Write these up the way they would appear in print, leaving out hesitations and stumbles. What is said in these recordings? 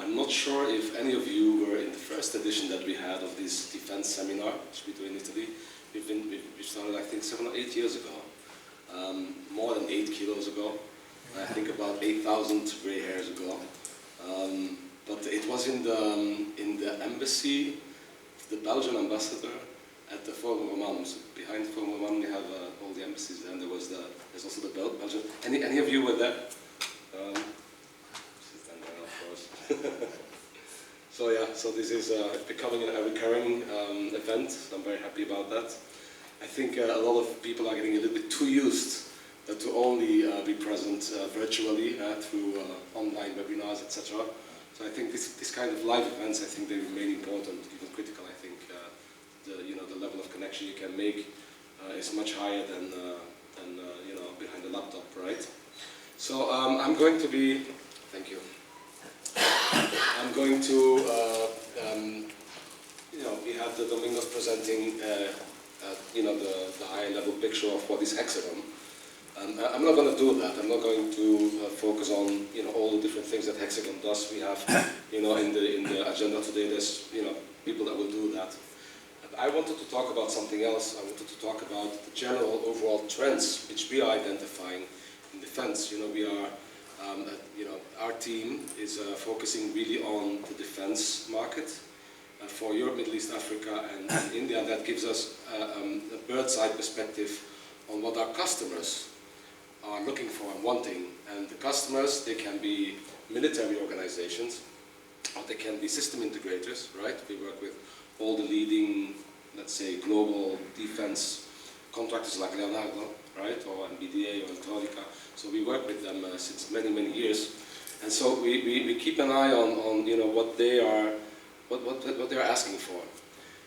I'm not sure if any of you were in the first edition that we had of this defense seminar, which we do in Italy. We started, I think, 7 or 8 years ago. More than 8 kilos ago. I think about 8,000 gray hairs ago. But it was in the embassy, the Belgian ambassador at the Forum Roman. So behind Forum Roman, we have all the embassies, and there's also the Belgian. Any of you were there? Stand there, of course. So yeah, so this is becoming a recurring event. So I'm very happy about that. I think a lot of people are getting a little bit too used to only be present virtually through online webinars, etc. So I think this kind of live events, I think they remain important, even critical. I think the level of connection you can make is much higher than behind a laptop, right? So I'm going to be, thank you. I'm going to, we have the Domingos presenting, the high-level picture of what is Hexagon. I'm not going to do that. I'm not going to focus on all the different things that Hexagon does. We have in the agenda today. There's people that will do that. But I wanted to talk about something else. I wanted to talk about the general overall trends which we are identifying in defense. We are our team is focusing really on the defense market for Europe, Middle East, Africa, and India. That gives us a bird's-eye perspective on what our customers are looking for and wanting. And the customers, they can be military organizations, or they can be system integrators, right? We work with all the leading, let's say, global defense contractors like Leonardo, right? Or MBDA or Electronica. So we work with them since many, many years. And so we keep an eye on what they are asking for.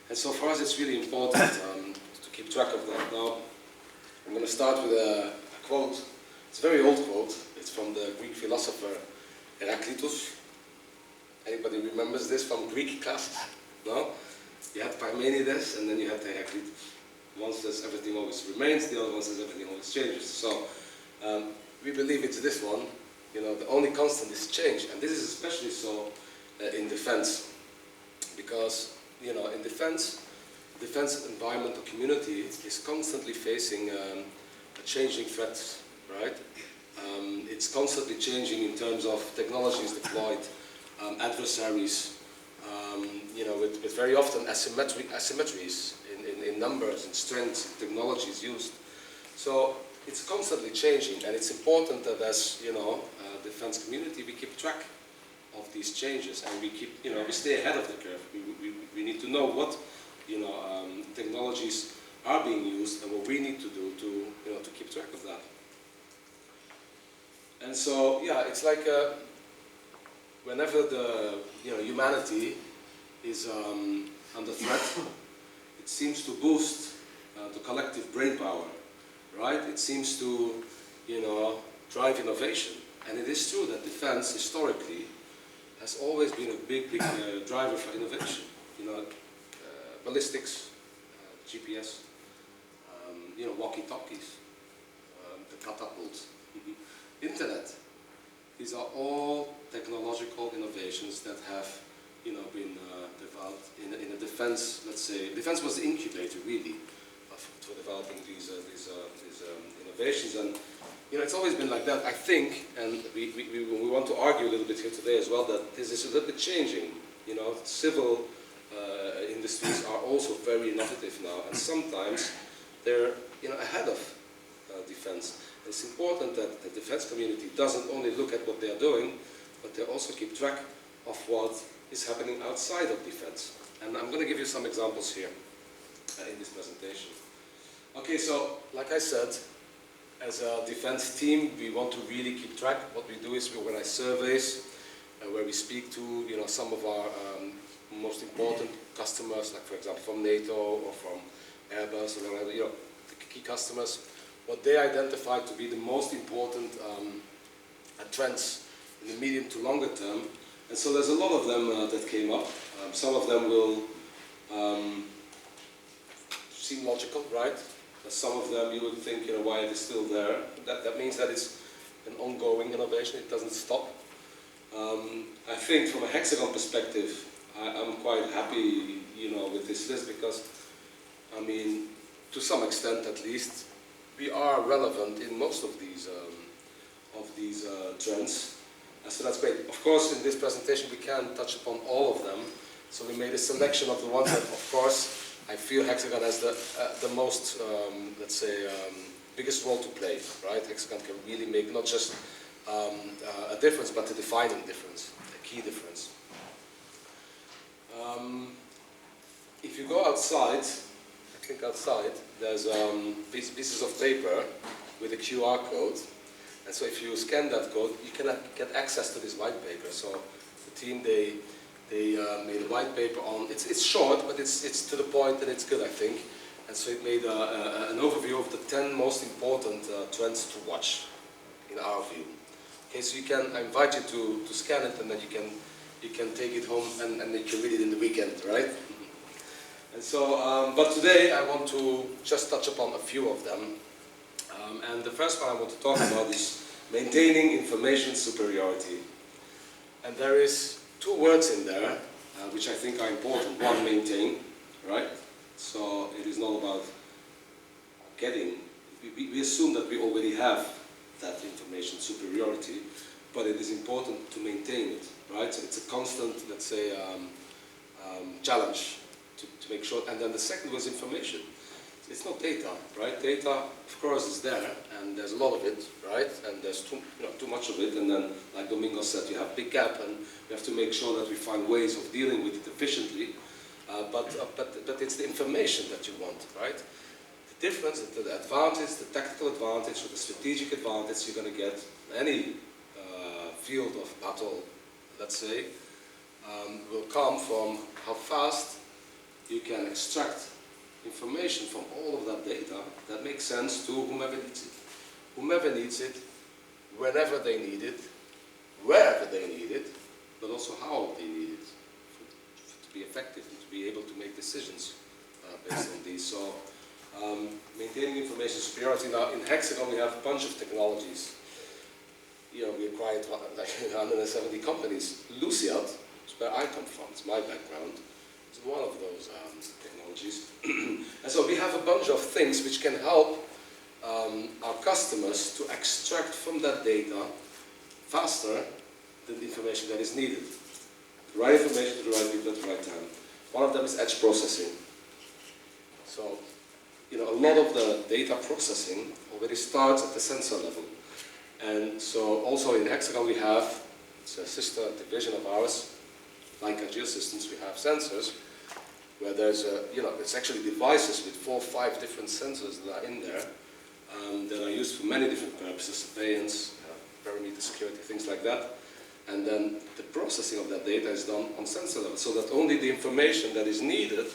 And so for us it's really important to keep track of that. Now, I'm going to start with a quote. It's a very old quote. It's from the Greek philosopher Heraclitus. Anybody remembers this from Greek classes? No? You had Parmenides and then you had Heraclitus. One says everything always remains, the other one says everything always changes. So we believe it's this one. The only constant is change. And this is especially so in defense. Because, in defense environment or community is constantly facing changing threats, right? It's constantly changing in terms of technologies deployed, adversaries, with very often asymmetries in numbers and strengths and technologies used. So it's constantly changing, and it's important that as, defense community, we keep track of these changes, and we keep, we stay ahead of the curve. We need to know what, technologies are being used and what we need to do to keep track of that. And so, yeah, it's like whenever the humanity is under threat, it seems to boost the collective brain power, right? It seems to, drive innovation. And it is true that defense historically has always been a big driver for innovation. Ballistics, GPS, walkie-talkies, the catapult, internet. These are all technological innovations that have, been developed in a defense. Let's say defense was the incubator, really, for developing these innovations. And it's always been like that. I think, and we want to argue a little bit here today as well, that this is a little bit changing. Civil industries are also very innovative now, and sometimes they're ahead of defense. It's important that the defense community doesn't only look at what they are doing, but they also keep track of what is happening outside of defense. And I'm going to give you some examples here in this presentation. Okay, so like I said, as a defense team, we want to really keep track. What we do is we organize surveys where we speak to some of our most important customers, like for example from NATO or from Airbus or whatever, the key customers, what they identify to be the most important trends in the medium to longer term. And so there's a lot of them that came up. Some of them will seem logical, right? Some of them you would think, why it is still there. That means that it's an ongoing innovation, it doesn't stop. I think from a hexagon perspective, I'm quite happy, with this list because, I mean, to some extent at least, we are relevant in most of these trends. So that's great. Of course, in this presentation, we can't touch upon all of them. So we made a selection of the ones that, of course, I feel hexagon has the most, let's say, biggest role to play, right? Hexagon can really make not just a difference, but a defining difference, a key difference. If you go outside, I think outside, there's pieces of paper with a QR code. And so if you scan that code, you can get access to this white paper. So the team, they made a white paper on, it's short, but it's to the point and it's good, I think. And so it made an overview of the 10 most important trends to watch, in our view. Okay, so I invite you to scan it, and then you can take it home and you can read it in the weekend, right? And so, but today I want to just touch upon a few of them. And the first one I want to talk about is maintaining information superiority. And there is 2 words in there, which I think are important. One, maintain, right? So it is not about getting, we assume that we already have that information superiority, but it is important to maintain it, right? So it's a constant, let's say, challenge to make sure. And then the second was information. It's not data, right? Data, of course, is there, and there's a lot of it, right? And there's too much of it, and then, like Domingo said, you have a big gap, and we have to make sure that we find ways of dealing with it efficiently. But it's the information that you want, right? The difference, the advantage, the tactical advantage, or the strategic advantage you're going to get in any field of battle, let's say, will come from how fast you can extract information from all of that data that makes sense to whomever needs it. Whomever needs it, whenever they need it, wherever they need it, but also how they need it to be effective and to be able to make decisions based on these. So, maintaining information superiority. Now, in Hexagon, we have a bunch of technologies. We acquired like 170 companies. Luciad, is where I come from, it's my background, is one of those technologies. And so we have a bunch of things which can help our customers to extract from that data faster the information that is needed. The right information to the right people at the right time. One of them is edge processing. So, a lot of the data processing already starts at the sensor level. And so also in Hexagon we have, it's a sister division of ours, like our Geosystems, we have sensors where there's it's actually devices with 4 or 5 different sensors that are in there that are used for many different purposes, surveillance, parameter security, things like that. And then the processing of that data is done on sensor level, so that only the information that is needed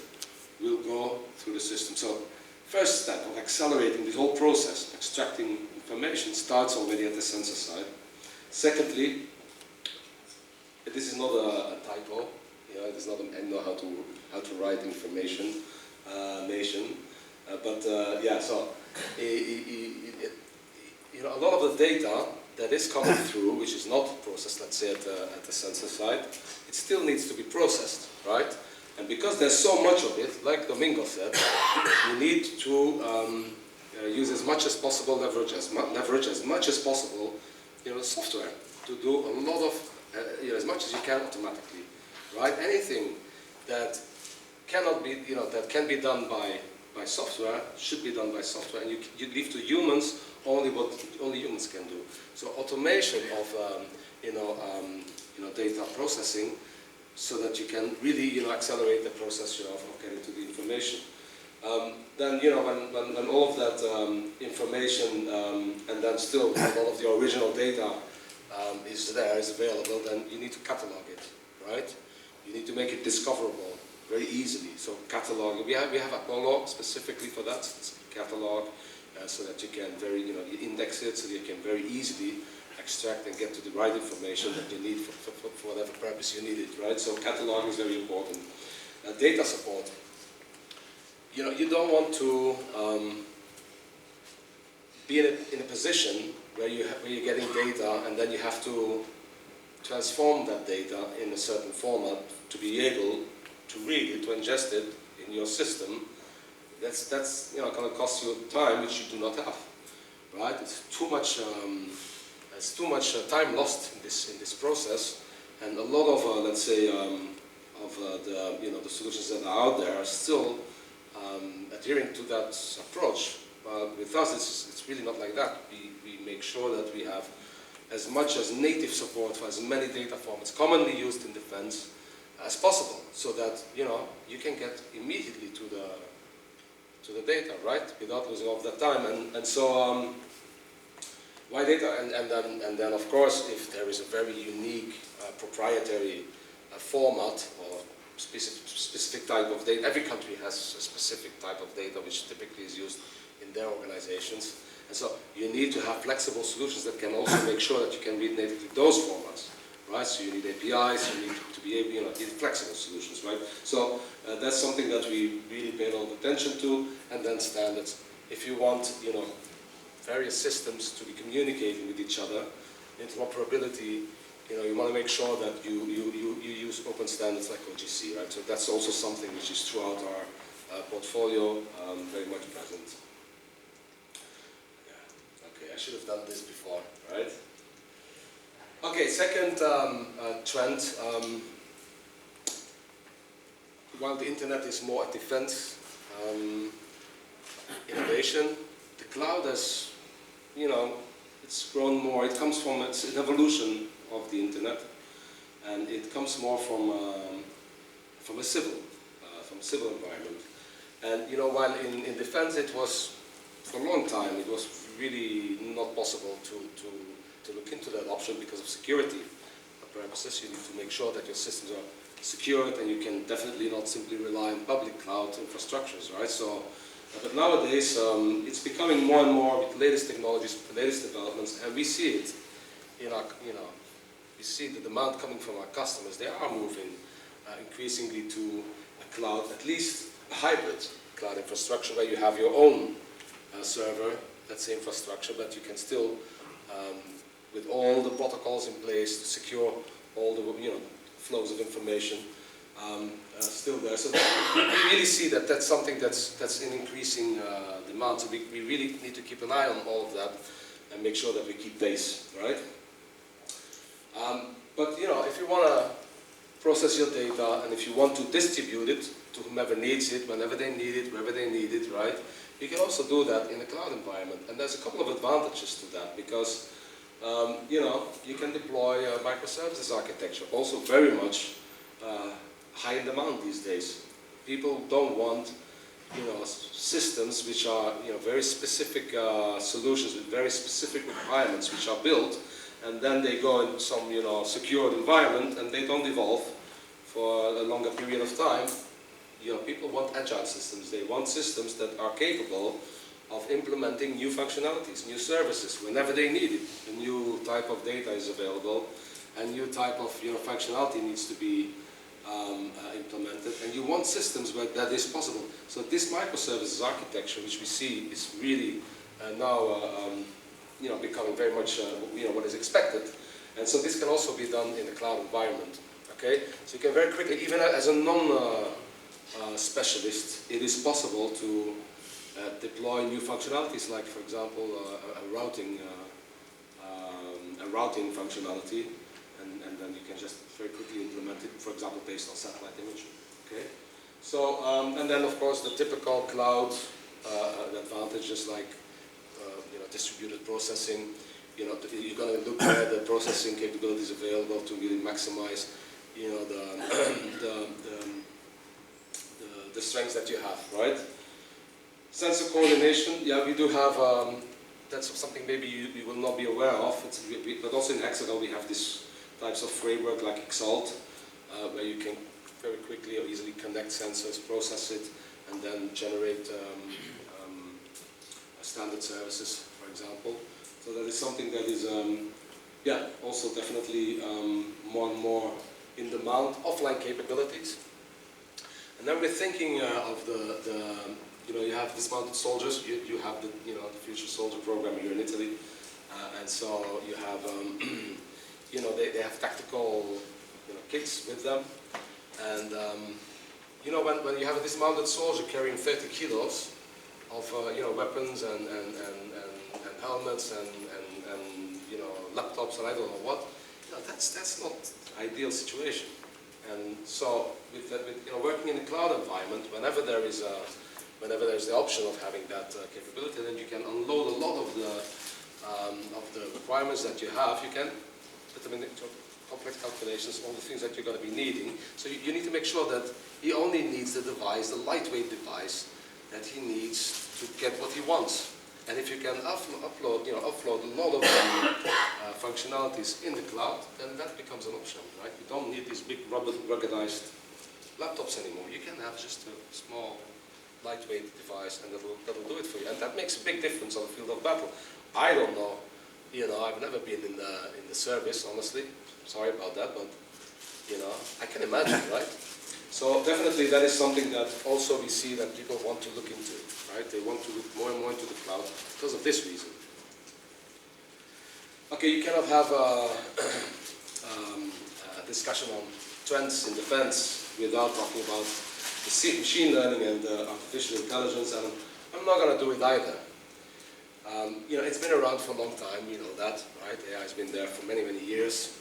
will go through the system. So first step of accelerating this whole process, extracting information, starts already at the sensor side. Secondly, this is not a typo. It is not I know how to write information nation, so a lot of the data that is coming through, which is not processed, let's say at the sensor side, it still needs to be processed, right? And because there's so much of it, like Domingo said, you need to use as much as possible, leverage as much as possible, software to do a lot of, as much as you can automatically, right? Anything that cannot be, that can be done by software should be done by software, and you leave to humans only what only humans can do. So automation of, data processing, so that you can really, accelerate the process of getting to the information. Then, when all of that information and then still a lot of the original data is available, then you need to catalog it, right? You need to make it discoverable very easily. So catalog, we have Apollo specifically for that. It's a catalog so that you can you index it so that you can very easily extract and get to the right information that you need for whatever purpose you need it, right? So cataloging is very important. Data support. You don't want to be in a position where you're getting data and then you have to transform that data in a certain format to be able to read it, to ingest it in your system, that's you know, going to cost you time which you do not have, right? It's too much time lost in this process, and a lot of let's say the you know, the solutions that are out there are still adhering to that approach. But with us, it's really not like that. We make sure that we have as much as native support for as many data formats commonly used in defense as possible, so that you know, you can get immediately to the data, right, without losing all of that time. And so why data? And then of course, if there is a very unique proprietary format or specific type of data, every country has a specific type of data which typically is used in their organizations. And so you need to have flexible solutions that can also make sure that you can read natively those formats, right? So you need APIs, you need to be able, you know, need flexible solutions, right? So that's something that we really pay a lot of attention to. And then standards. If you want, you know, various systems to be communicating with each other, interoperability, you know, you want to make sure that you use open standards like OGC, right? So that's also something which is throughout our portfolio, very much present. Yeah. Okay, I should have done this before, right? Okay, second trend. While the internet is more a defense innovation, the cloud has, you know, it's grown more. It comes from, it's an evolution of the internet, and it comes more from a civil environment. And you know, while in defense it was, for a long time, it was really not possible to look into that option because of security purposes. You need to make sure that your systems are secured, and you can definitely not simply rely on public cloud infrastructures, right? So, but nowadays it's becoming more and more with the latest technologies, the latest developments, and we see it in our, you know, we see the demand coming from our customers. They are moving increasingly to a cloud, at least a hybrid cloud infrastructure where you have your own server, let's say infrastructure, but you can still, with all the protocols in place to secure all the, you know, flows of information, still there. So we really see that that's something that's in increasing demand. So we really need to keep an eye on all of that and make sure that we keep pace, right? But you know, if you want to process your data and if you want to distribute it to whomever needs it, whenever they need it, wherever they need it, right? You can also do that in a cloud environment. And there's a couple of advantages to that because you know, you can deploy a microservices architecture, also very much high in demand these days. People don't want, you know, systems which are, you know, very specific solutions with very specific requirements which are built, and then they go into some, you know, secured environment and they don't evolve for a longer period of time. You know, people want agile systems. They want systems that are capable of implementing new functionalities, new services, whenever they need it. A new type of data is available, a new type of, you know, functionality needs to be implemented, and you want systems where that is possible. So this microservices architecture, which we see, is really now, you know, becoming very much, you know, what is expected. And so this can also be done in the cloud environment. Okay, so you can very quickly, even as a non-specialist, it is possible to deploy new functionalities, like, for example, a routing functionality, and then you can just very quickly implement it, for example, based on satellite image. Okay, so and then of course the typical cloud advantages like you know, distributed processing. You know, you're going to look at the processing capabilities available to really maximize, you know, the strengths that you have, right? Sensor coordination, yeah, we do have, that's something maybe you will not be aware of, but also in Hexagon we have these types of framework like Exalt, where you can very quickly or easily connect sensors, process it, and then generate standard services, for example. So that is something that is, yeah, also definitely more and more in demand. Offline capabilities. And then we're thinking of the you know, you have dismounted soldiers, you have the, you know, the Future Soldier program here in Italy, and so you have they have tactical, kits with them. And, when you have a dismounted soldier carrying 30 kilos of, weapons and helmets and laptops and I don't know what, that's not ideal situation. And so, with working in a cloud environment, whenever there is the option of having that capability, then you can unload a lot of the requirements that you have. You can put them into complex calculations, all the things that you're going to be needing. So you need to make sure that he only needs the device, the lightweight device, that he needs to get what he wants. And if you can offload a lot of functionalities in the cloud, then that becomes an option, right? You don't need these big ruggedized laptops anymore. You can have just a small, lightweight device, and that'll do it for you. And that makes a big difference on the field of battle. I don't know, I've never been in the service, honestly. Sorry about that, but I can imagine, right? So definitely that is something that also we see that people want to look into, right? They want to look more and more into the cloud because of this reason. Okay, you cannot have a discussion on trends in defense without talking about the machine learning and artificial intelligence, and I'm not going to do it either. It's been around for a long time, you know that, right? AI has been there for many, many years.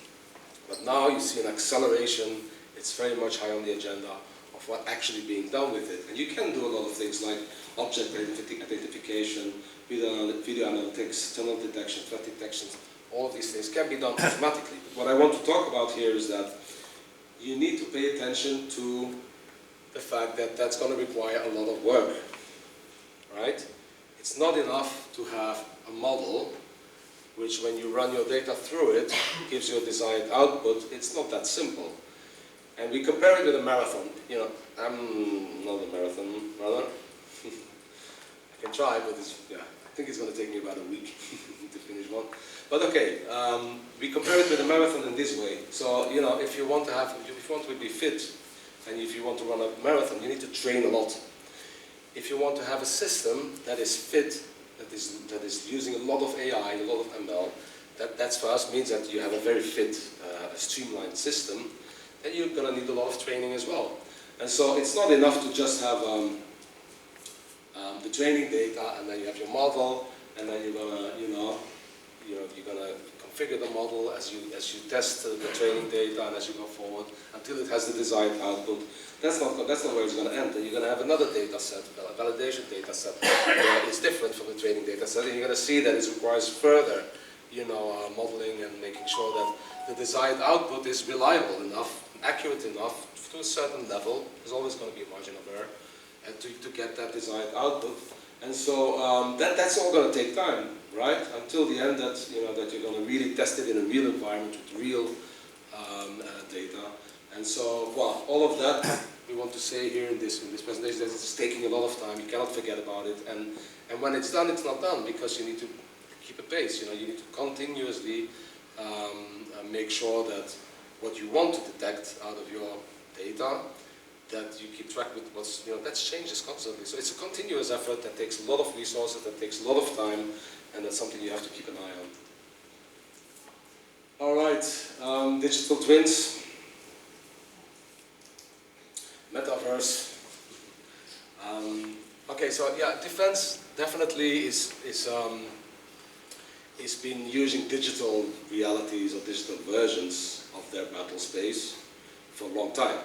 But now you see an acceleration. It's very much high on the agenda of what actually being done with it. And you can do a lot of things like object identification, video analytics, tunnel detection, threat detection. All of these things can be done automatically. But what I want to talk about here is that you need to pay attention to the fact that that's going to require a lot of work, right? It's not enough to have a model which, when you run your data through it, gives you a desired output. It's not that simple. And we compare it with a marathon. I'm not a marathon runner. I can try, but I think it's going to take me about a week to finish one. But okay, we compare it with a marathon in this way. So, if you want to be fit, and if you want to run a marathon, you need to train a lot. If you want to have a system that is fit, that is using a lot of AI, a lot of ML, that for us means that you have a very fit, streamlined system, then you're going to need a lot of training as well. And so it's not enough to just have the training data, and then you have your model, and then you're going to, you're going to configure the model as you test the training data and as you go forward until it has the desired output. That's not where it's going to end. And you're going to have another data set, a validation data set, that is different from the training data set, and you're going to see that it requires further, modeling and making sure that the desired output is reliable enough, accurate enough to a certain level. There's always going to be a margin of error to get that desired output. And so that's all going to take time, right? Until the end that you're going to really test it in a real environment with real data. And so, well, all of that we want to say here in this presentation that it's taking a lot of time. You cannot forget about it. And when it's done, it's not done, because you need to keep a pace. You need to continuously make sure that what you want to detect out of your data, that you keep track with what's, that changes constantly. So it's a continuous effort that takes a lot of resources, that takes a lot of time, and that's something you have to keep an eye on. All right, digital twins, metaverse. Okay, so yeah, defense definitely is been using digital realities or digital versions of their battle space for a long time.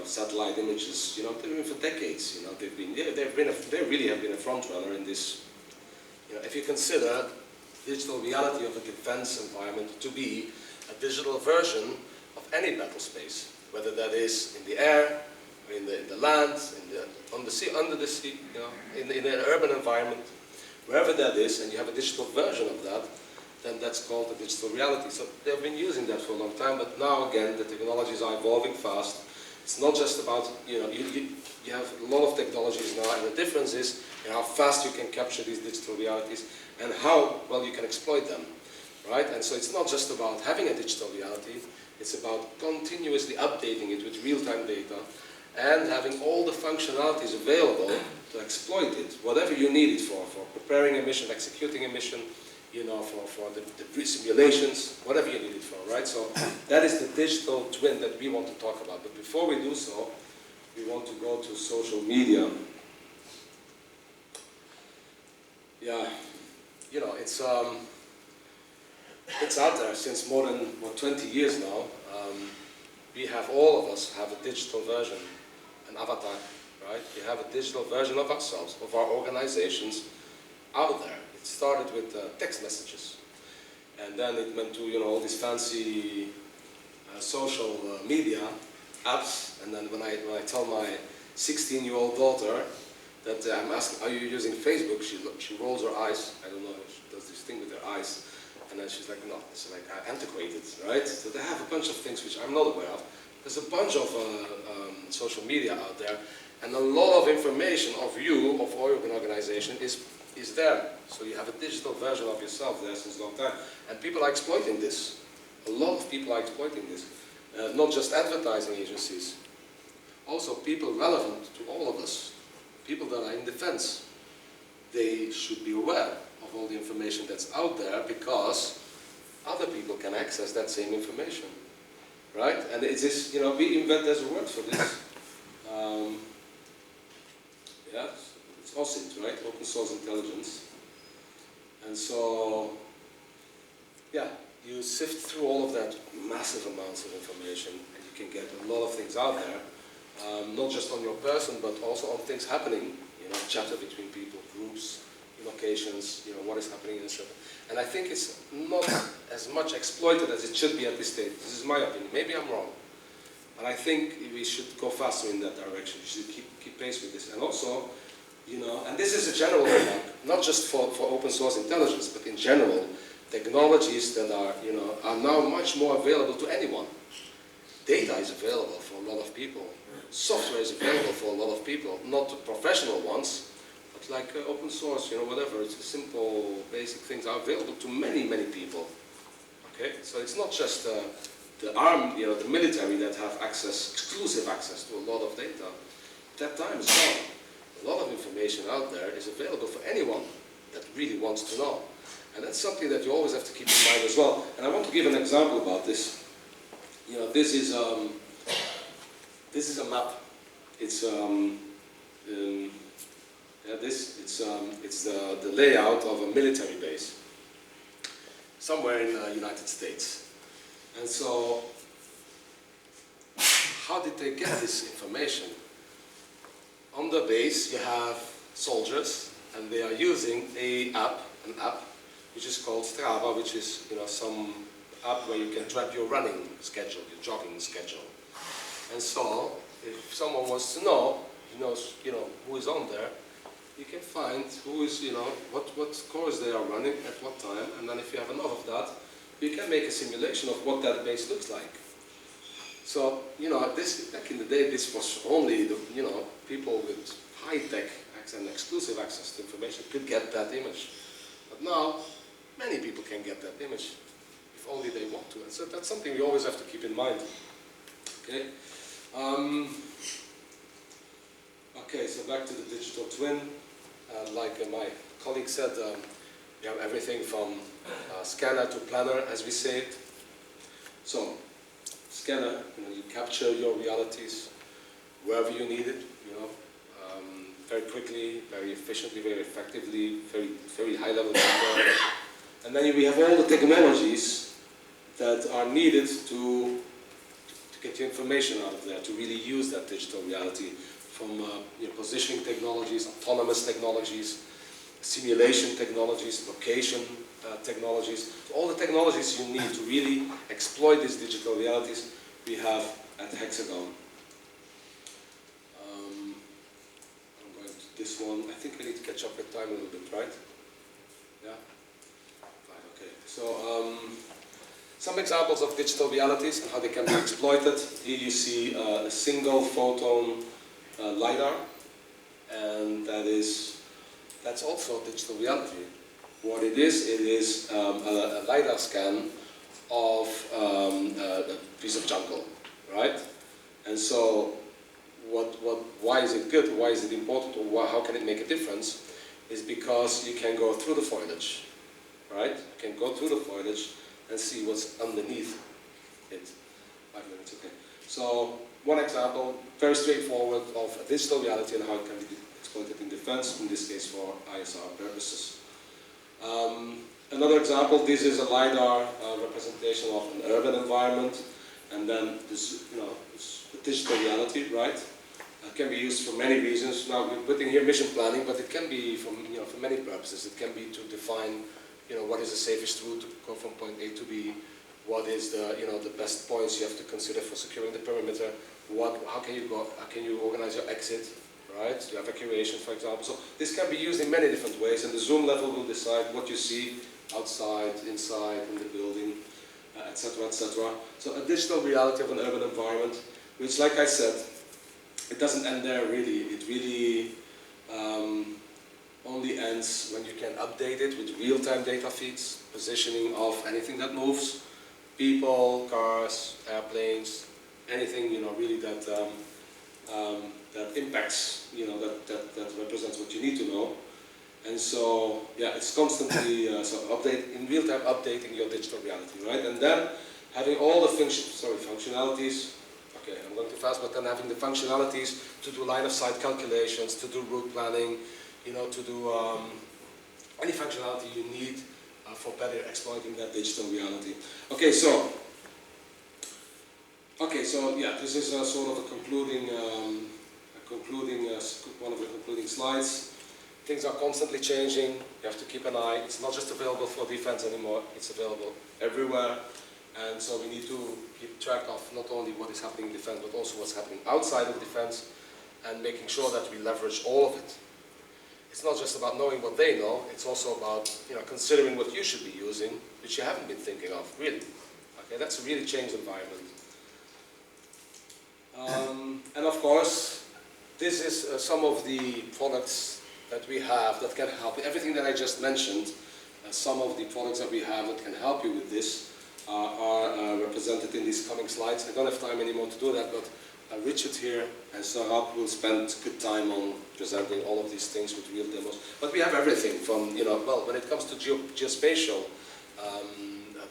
Satellite images, they've been for decades. They really have been a front runner in this. If you consider digital reality of a defense environment to be a digital version of any battle space, whether that is in the air, or in the land, on the sea, under the sea, in an urban environment, wherever that is, and you have a digital version of that, then that's called a digital reality. So they've been using that for a long time, but now again, the technologies are evolving fast. It's not just about, you have a lot of technologies now, and the difference is how fast you can capture these digital realities and how well you can exploit them, right? And so it's not just about having a digital reality, it's about continuously updating it with real-time data and having all the functionalities available to exploit it, whatever you need it for preparing a mission, executing a mission, you know, for the simulations, whatever you need it for, right? So that is the digital twin that we want to talk about. But before we do so, we want to go to social media. Yeah, you know, it's out there since more than 20 years now. We have, all of us have a digital version, an avatar, right? We have a digital version of ourselves, of our organizations out there. It started with text messages, and then it went to, you know, all these fancy social media apps. And then when I tell my 16-year-old daughter that I'm asking, are you using Facebook? She rolls her eyes. I don't know, she does this thing with her eyes. And then she's like, no, it's like antiquated, right? So they have a bunch of things which I'm not aware of. There's a bunch of social media out there, and a lot of information of you, of your organization, is there. So you have a digital version of yourself there since a long time. And people are exploiting this. A lot of people are exploiting this. Not just advertising agencies. Also people relevant to all of us. People that are in defense. They should be aware of all the information that's out there, because other people can access that same information, right? And it is, you know, we invent, there's a word for this. Yeah, it's OSINT, right? Open source intelligence. And so, yeah, you sift through all of that massive amounts of information, and you can get a lot of things out there, not just on your person, but also on things happening, you know, chatter between people, groups, locations, you know, what is happening in certain. And I think it's not as much exploited as it should be at this stage. This is my opinion. Maybe I'm wrong. But I think we should go faster in that direction. We should keep pace with this. And also, you know, and this is a general remark, not just for open source intelligence, but in general, technologies that are, you know, are now much more available to anyone. Data is available for a lot of people. Software is available for a lot of people, not the professional ones, but like open source, you know, whatever. It's simple, basic things are available to many, many people. Okay, so it's not just the armed, you know, the military that have access, exclusive access to a lot of data. That time is gone. A lot of information out there is available for anyone that really wants to know. And that's something that you always have to keep in mind as well. And I want to give an example about this. You know, this is a map. It's the layout of a military base somewhere in the United States. And so, how did they get this information? On the base, you have soldiers, and they are using an app which is called Strava, which is, you know, some app where you can track your running schedule, your jogging schedule. And so, if someone wants to know, he knows, you know, who is on there, you can find who is, you know, what course they are running at what time, and then if you have enough of that, you can make a simulation of what that base looks like. So, you know, this, back in the day, this was only the, you know, people with high-tech access and exclusive access to information could get that image. But now, many people can get that image, if only they want to. And so that's something we always have to keep in mind. Okay? Okay, so back to the digital twin. Like my colleague said, we have everything from scanner to planner, as we say it. So, scanner, you know, you capture your realities wherever you need it, you know, very quickly, very efficiently, very effectively, very high level data. And then we have all the technologies that are needed to get your information out of there, to really use that digital reality, from you know, positioning technologies, autonomous technologies, simulation technologies, location technologies. So all the technologies you need to really exploit these digital realities, we have at Hexagon. I'm going to this one. I think I need to catch up with time a little bit, right? Yeah? Right, okay. So, some examples of digital realities and how they can be exploited. Here you see a single photon LiDAR, and that's also digital reality. What it is a LiDAR scan of a piece of jungle, right? And so, why is it good? Why is it important? Or how can it make a difference? Is because you can go through the foliage, right? I can go through the foliage and see what's underneath it. 5 minutes, okay. So one example, very straightforward, of a digital reality and how it can be exploited in defense, in this case for ISR purposes. Another example, this is a LiDAR representation of an urban environment, and then this, this digital reality, right? Can be used for many reasons. Now we're putting here mission planning, but it can be for many purposes. It can be to define, what is the safest route to go from point A to B. What is the, the best points you have to consider for securing the perimeter? How can you go? How can you organize your exit? Right, your evacuation, for example. So this can be used in many different ways, and the zoom level will decide what you see outside, inside, in the building, etc., etc. So a digital reality of an urban environment, which, like I said, it doesn't end there really. It really only ends when you can update it with real-time data feeds, positioning of anything that moves, people, cars, airplanes, anything really that that impacts, that represents what you need to know. And so, yeah, it's constantly in real time updating your digital reality, right? And then having all the functionalities. Okay, I'm going too fast, but then having the functionalities to do line of sight calculations, to do route planning, to do any functionality you need for better exploiting that digital reality. Okay, so yeah, this is sort of a concluding, one of the concluding slides. Things are constantly changing. You have to keep an eye. It's not just available for defense anymore. It's available everywhere. And so we need to keep track of not only what is happening in defense, but also what's happening outside of defense, and making sure that we leverage all of it. It's not just about knowing what they know. It's also about considering what you should be using, which you haven't been thinking of, really. Okay, that's a really changed environment. And of course, this is some of the products that we have that can help. Everything that I just mentioned, some of the products that we have that can help you with this are represented in these coming slides. I don't have time anymore to do that, but Richard here and Sarab will spend good time on presenting all of these things with real demos. But we have everything from, well, when it comes to geospatial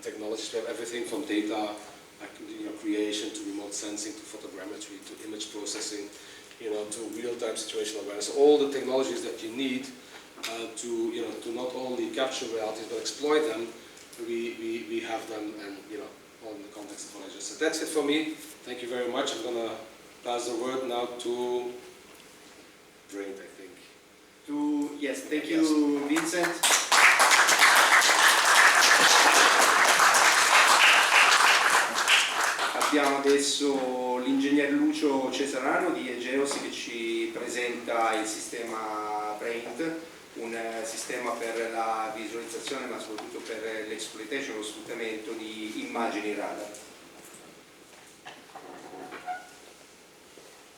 technologies, we have everything from data creation to remote sensing to photogrammetry to image processing, to real-time situational awareness. So all the technologies that you need to not only capture realities but exploit them, we have them, and all in the context of what I just said. That's it for me. Thank you very much. I'm going to pass the word now to Brent, I think. Yes, thank you, Vincent. Abbiamo adesso l'ingegner Lucio Cesarano di Egeos che ci presenta il sistema Braint, un sistema per la visualizzazione ma soprattutto per l'exploitation, lo sfruttamento di immagini radar.